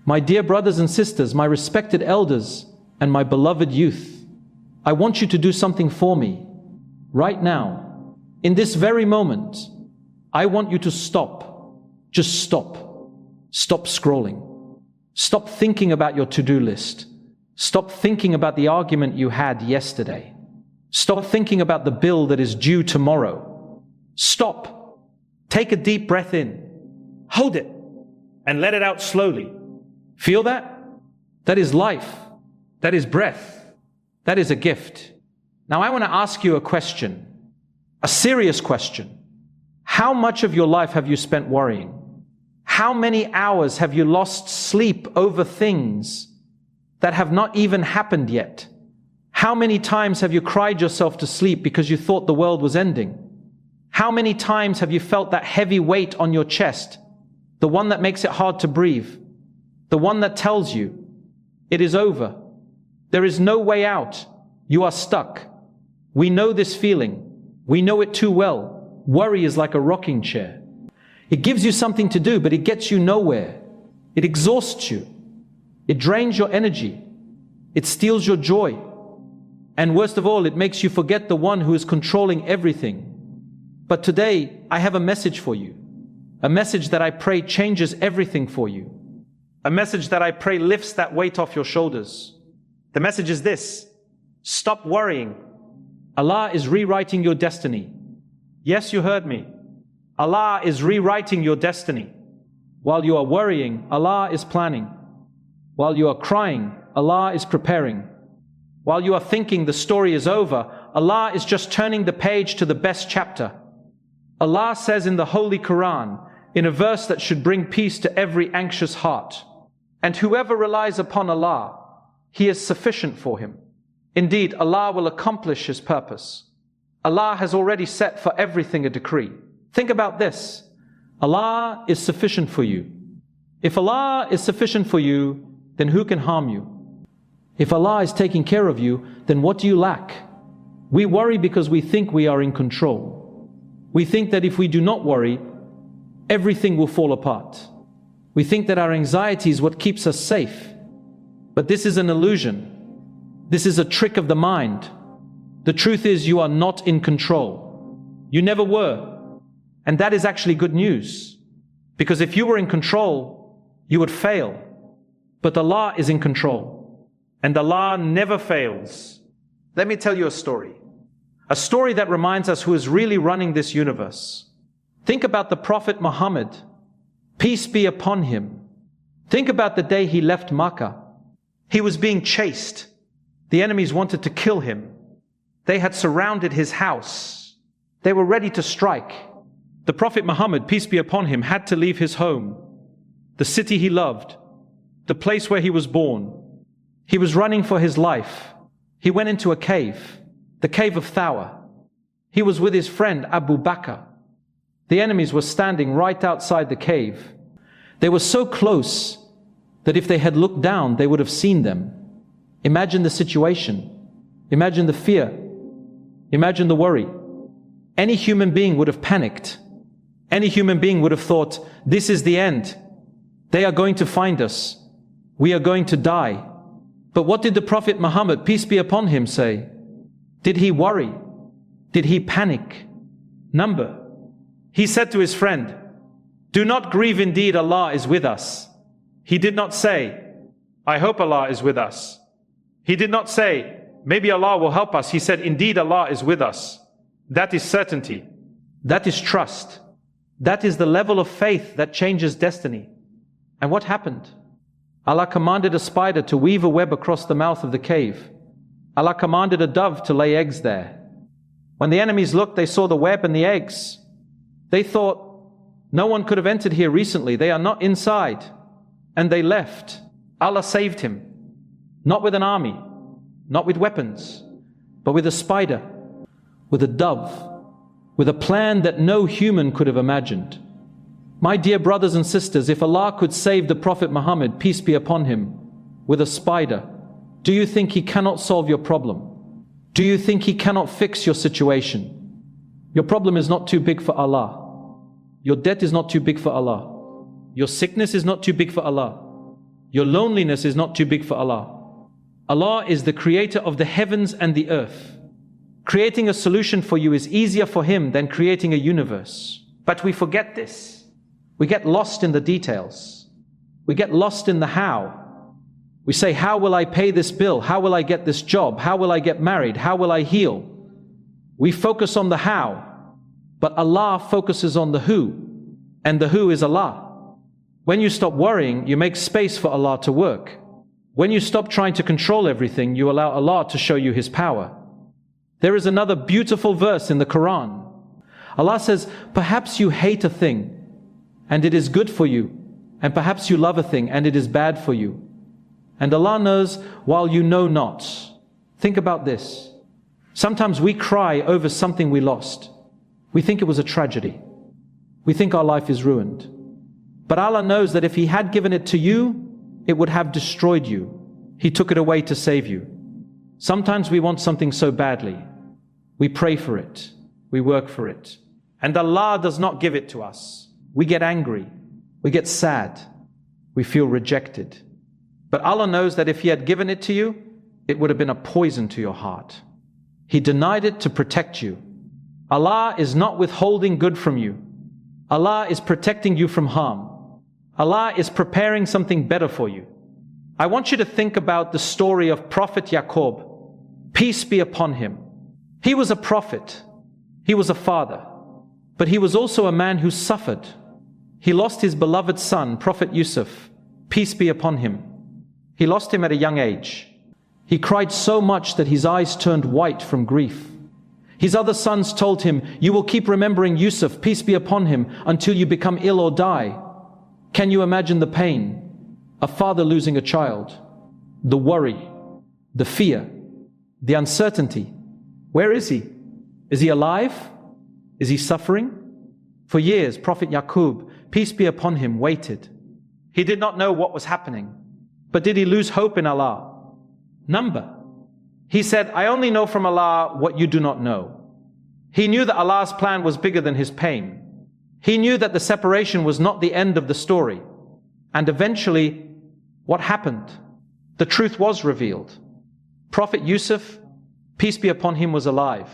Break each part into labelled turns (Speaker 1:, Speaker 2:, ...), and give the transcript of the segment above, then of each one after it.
Speaker 1: My dear brothers and sisters, my respected elders, and my beloved youth, I want you to do something for me. Right now, in this very moment, I want you to stop. Just stop. Stop scrolling. Stop thinking about your to-do list. Stop thinking about the argument you had yesterday. Stop thinking about the bill that is due tomorrow. Stop. Take a deep breath in. Hold it and let it out slowly. Feel that? That is life. That is breath. That is a gift. Now I want to ask you a question, a serious question. How much of your life have you spent worrying? How many hours have you lost sleep over things that have not even happened yet? How many times have you cried yourself to sleep because you thought the world was ending? How many times have you felt that heavy weight on your chest, the one that makes it hard to breathe, the one that tells you it is over, there is no way out, you are stuck? We know this feeling. We know it too well. Worry is like a rocking chair. It gives you something to do, but it gets you nowhere. It exhausts you. It drains your energy. It steals your joy. And worst of all, it makes you forget the one who is controlling everything. But today, I have a message for you. A message that I pray changes everything for you. A message that I pray lifts that weight off your shoulders. The message is this: stop worrying. Allah is rewriting your destiny. Yes, you heard me. Allah is rewriting your destiny. While you are worrying, Allah is planning. While you are crying, Allah is preparing. While you are thinking the story is over, Allah is just turning the page to the best chapter. Allah says in the Holy Quran, in a verse that should bring peace to every anxious heart, and whoever relies upon Allah, He is sufficient for him. Indeed, Allah will accomplish His purpose. Allah has already set for everything a decree. Think about this. Allah is sufficient for you. If Allah is sufficient for you, then who can harm you? If Allah is taking care of you, then what do you lack? We worry because we think we are in control. We think that if we do not worry, everything will fall apart. We think that our anxiety is what keeps us safe. But this is an illusion. This is a trick of the mind. The truth is, you are not in control. You never were. And that is actually good news. Because if you were in control, you would fail. But Allah is in control. And Allah never fails. Let me tell you a story. A story that reminds us who is really running this universe. Think about the Prophet Muhammad. Peace be upon him. Think about the day he left Makkah. He was being chased. The enemies wanted to kill him. They had surrounded his house. They were ready to strike. The Prophet Muhammad, peace be upon him, had to leave his home, the city he loved, the place where he was born. He was running for his life. He went into a cave, the cave of Thawr. He was with his friend Abu Bakr. The enemies were standing right outside the cave. They were so close that if they had looked down, they would have seen them. Imagine the situation. Imagine the fear. Imagine the worry. Any human being would have panicked. Any human being would have thought, this is the end. They are going to find us. We are going to die. But what did the Prophet Muhammad, peace be upon him, say? Did he worry? Did he panic? Number. He said to his friend, do not grieve, indeed Allah is with us. He did not say, I hope Allah is with us. He did not say, maybe Allah will help us. He said, indeed Allah is with us. That is certainty. That is trust. That is the level of faith that changes destiny. And what happened? Allah commanded a spider to weave a web across the mouth of the cave. Allah commanded a dove to lay eggs there. When the enemies looked, they saw the web and the eggs. They thought, no one could have entered here recently. They are not inside. And they left. Allah saved him. Not with an army, not with weapons, but with a spider, with a dove, with a plan that no human could have imagined. My dear brothers and sisters, if Allah could save the Prophet Muhammad, peace be upon him, with a spider, do you think He cannot solve your problem? Do you think He cannot fix your situation? Your problem is not too big for Allah. Your debt is not too big for Allah. Your sickness is not too big for Allah. Your loneliness is not too big for Allah. Allah is the creator of the heavens and the earth. Creating a solution for you is easier for Him than creating a universe. But we forget this. We get lost in the details. We get lost in the how. We say, how will I pay this bill? How will I get this job? How will I get married? How will I heal? We focus on the how, but Allah focuses on the who, and the who is Allah. When you stop worrying, you make space for Allah to work. When you stop trying to control everything, you allow Allah to show you His power. There is another beautiful verse in the Quran. Allah says, perhaps you hate a thing, and it is good for you, and perhaps you love a thing, and it is bad for you. And Allah knows while you know not. Think about this. Sometimes we cry over something we lost. We think it was a tragedy. We think our life is ruined. But Allah knows that if He had given it to you, it would have destroyed you. He took it away to save you. Sometimes we want something so badly. We pray for it. We work for it. And Allah does not give it to us. We get angry. We get sad. We feel rejected. But Allah knows that if He had given it to you, it would have been a poison to your heart. He denied it to protect you. Allah is not withholding good from you. Allah is protecting you from harm. Allah is preparing something better for you. I want you to think about the story of Prophet Yaqub. Peace be upon him. He was a prophet. He was a father. But he was also a man who suffered. He lost his beloved son, Prophet Yusuf. Peace be upon him. He lost him at a young age. He cried so much that his eyes turned white from grief. His other sons told him, you will keep remembering Yusuf, peace be upon him, until you become ill or die. Can you imagine the pain? A father losing a child. The worry. The fear. The uncertainty. Where is he? Is he alive? Is he suffering? For years, Prophet Yaqub, peace be upon him, waited. He did not know what was happening. But did he lose hope in Allah? Number. He said, I only know from Allah what you do not know. He knew that Allah's plan was bigger than his pain. He knew that the separation was not the end of the story. And eventually, what happened? The truth was revealed. Prophet Yusuf, peace be upon him, was alive.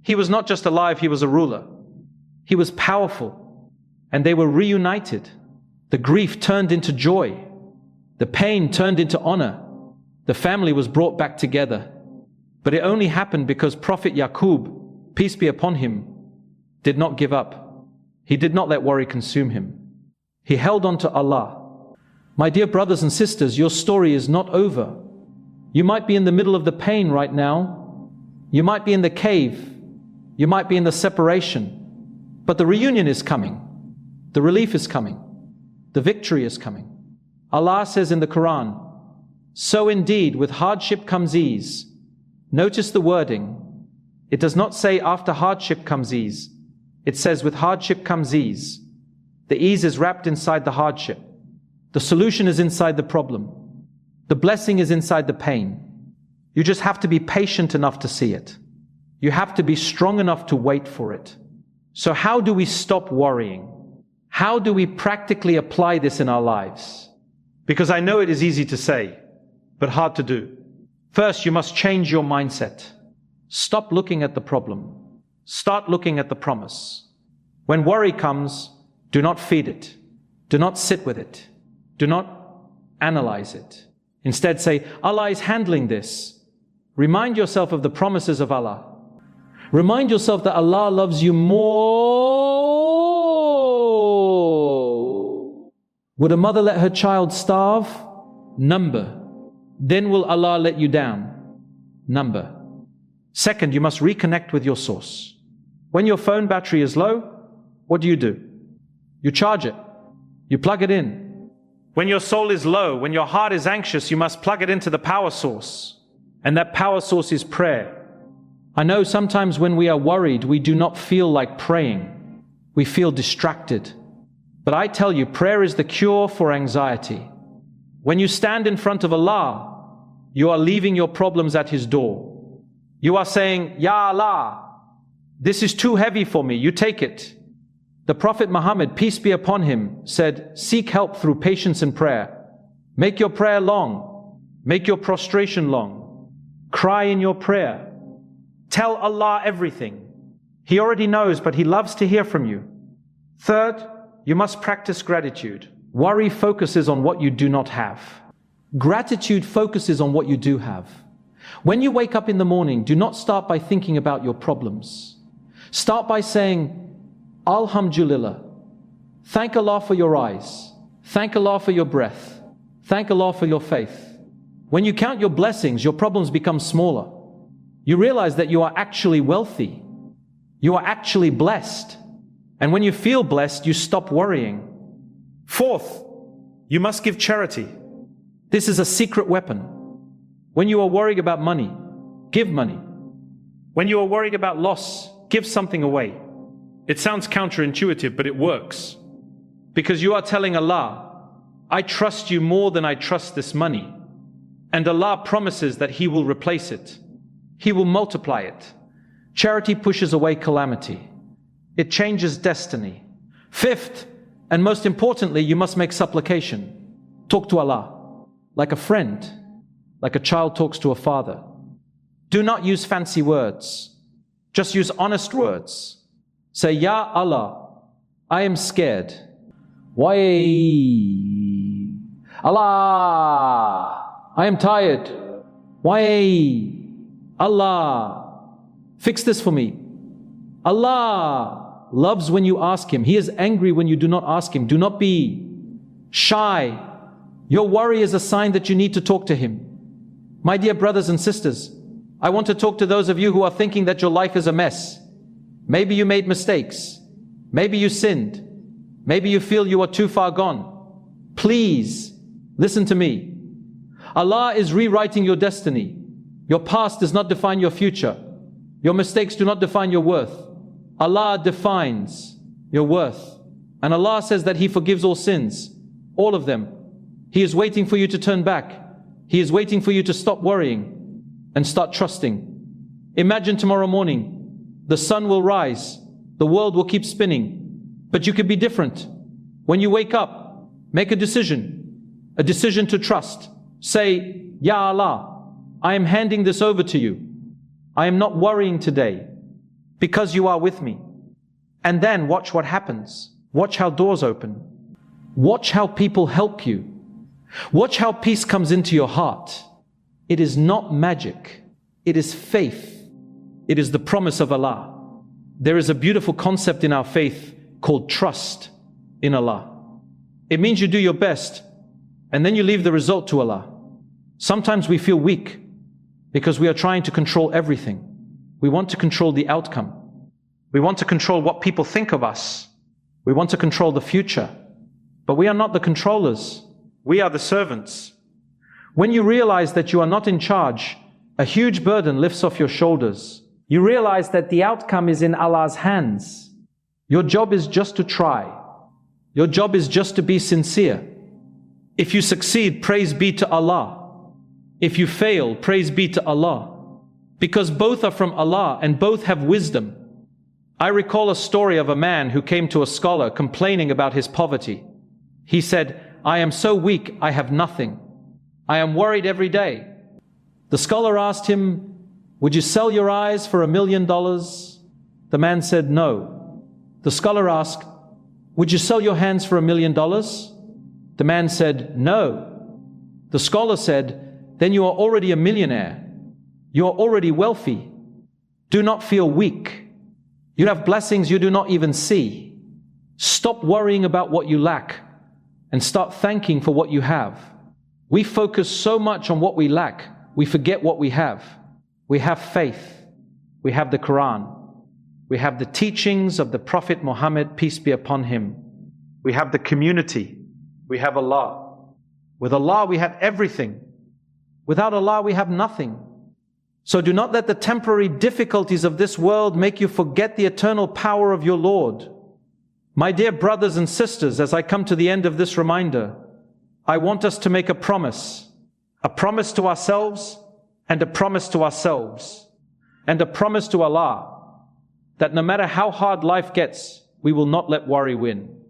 Speaker 1: He was not just alive, he was a ruler. He was powerful. And they were reunited. The grief turned into joy. The pain turned into honor. The family was brought back together. But it only happened because Prophet Yaqub, peace be upon him, did not give up. He did not let worry consume him. He held on to Allah. My dear brothers and sisters, your story is not over. You might be in the middle of the pain right now. You might be in the cave. You might be in the separation. But the reunion is coming. The relief is coming. The victory is coming. Allah says in the Quran, so indeed with hardship comes ease. Notice the wording. It does not say after hardship comes ease. It says with hardship comes ease. The ease is wrapped inside the hardship. The solution is inside the problem. The blessing is inside the pain. You just have to be patient enough to see it. You have to be strong enough to wait for it. So how do we stop worrying? How do we practically apply this in our lives? Because I know it is easy to say, but hard to do. First, you must change your mindset. Stop looking at the problem. Start looking at the promise. When worry comes, do not feed it. Do not sit with it. Do not analyze it. Instead say, Allah is handling this. Remind yourself of the promises of Allah. Remind yourself that Allah loves you more. Would a mother let her child starve? Number. Then will Allah let you down? Number. Second, you must reconnect with your source. When your phone battery is low, what do? You charge it. You plug it in. When your soul is low, when your heart is anxious, you must plug it into the power source. And that power source is prayer. I know sometimes when we are worried, we do not feel like praying. We feel distracted. But I tell you, prayer is the cure for anxiety. When you stand in front of Allah, you are leaving your problems at His door. You are saying, Ya Allah, this is too heavy for me, you take it. The Prophet Muhammad, peace be upon him, said, seek help through patience and prayer. Make your prayer long. Make your prostration long. Cry in your prayer. Tell Allah everything. He already knows, but He loves to hear from you. Third, you must practice gratitude. Worry focuses on what you do not have. Gratitude focuses on what you do have. When you wake up in the morning, do not start by thinking about your problems. Start by saying, Alhamdulillah. Thank Allah for your eyes. Thank Allah for your breath. Thank Allah for your faith. When you count your blessings, your problems become smaller. You realize that you are actually wealthy. You are actually blessed. And when you feel blessed, you stop worrying. Fourth, you must give charity. This is a secret weapon. When you are worried about money, give money. When you are worried about loss, give something away. It sounds counterintuitive, but it works. Because you are telling Allah, I trust you more than I trust this money. And Allah promises that He will replace it. He will multiply it. Charity pushes away calamity. It changes destiny. Fifth, and most importantly, you must make supplication. Talk to Allah, like a friend, like a child talks to a father. Do not use fancy words. Just use honest words. Say, Ya Allah, I am scared. Why? Allah, I am tired. Why? Allah, fix this for me. Allah loves when you ask Him. He is angry when you do not ask Him. Do not be shy. Your worry is a sign that you need to talk to Him. My dear brothers and sisters, I want to talk to those of you who are thinking that your life is a mess. Maybe you made mistakes. Maybe you sinned. Maybe you feel you are too far gone. Please, listen to me. Allah is rewriting your destiny. Your past does not define your future. Your mistakes do not define your worth. Allah defines your worth. And Allah says that He forgives all sins, all of them. He is waiting for you to turn back. He is waiting for you to stop worrying and start trusting. Imagine tomorrow morning, the sun will rise, the world will keep spinning, but you could be different. When you wake up, make a decision to trust. Say, Ya Allah, I am handing this over to you. I am not worrying today because you are with me. And then watch what happens. Watch how doors open. Watch how people help you. Watch how peace comes into your heart. It is not magic. It is faith. It is the promise of Allah. There is a beautiful concept in our faith called trust in Allah. It means you do your best and then you leave the result to Allah. Sometimes we feel weak because we are trying to control everything. We want to control the outcome. We want to control what people think of us. We want to control the future. But we are not the controllers. We are the servants. When you realize that you are not in charge, a huge burden lifts off your shoulders. You realize that the outcome is in Allah's hands. Your job is just to try. Your job is just to be sincere. If you succeed, praise be to Allah. If you fail, praise be to Allah. Because both are from Allah and both have wisdom. I recall a story of a man who came to a scholar complaining about his poverty. He said, I am so weak, I have nothing. I am worried every day. The scholar asked him, would you sell your eyes for $1 million? The man said, no. The scholar asked, would you sell your hands for $1 million? The man said, no. The scholar said, then you are already a millionaire. You are already wealthy. Do not feel weak. You have blessings you do not even see. Stop worrying about what you lack and start thanking for what you have. We focus so much on what we lack, we forget what we have. We have faith. We have the Quran. We have the teachings of the Prophet Muhammad, peace be upon him. We have the community. We have Allah. With Allah we have everything. Without Allah we have nothing. So do not let the temporary difficulties of this world make you forget the eternal power of your Lord. My dear brothers and sisters, as I come to the end of this reminder, I want us to make a promise to ourselves and a promise to ourselves and a promise to Allah that no matter how hard life gets, we will not let worry win.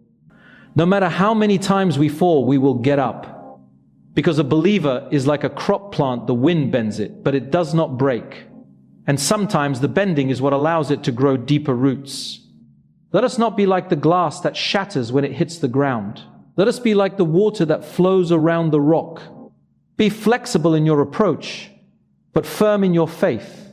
Speaker 1: No matter how many times we fall, we will get up. Because a believer is like a crop plant, the wind bends it, but it does not break. And sometimes the bending is what allows it to grow deeper roots. Let us not be like the glass that shatters when it hits the ground. Let us be like the water that flows around the rock. Be flexible in your approach, but firm in your faith.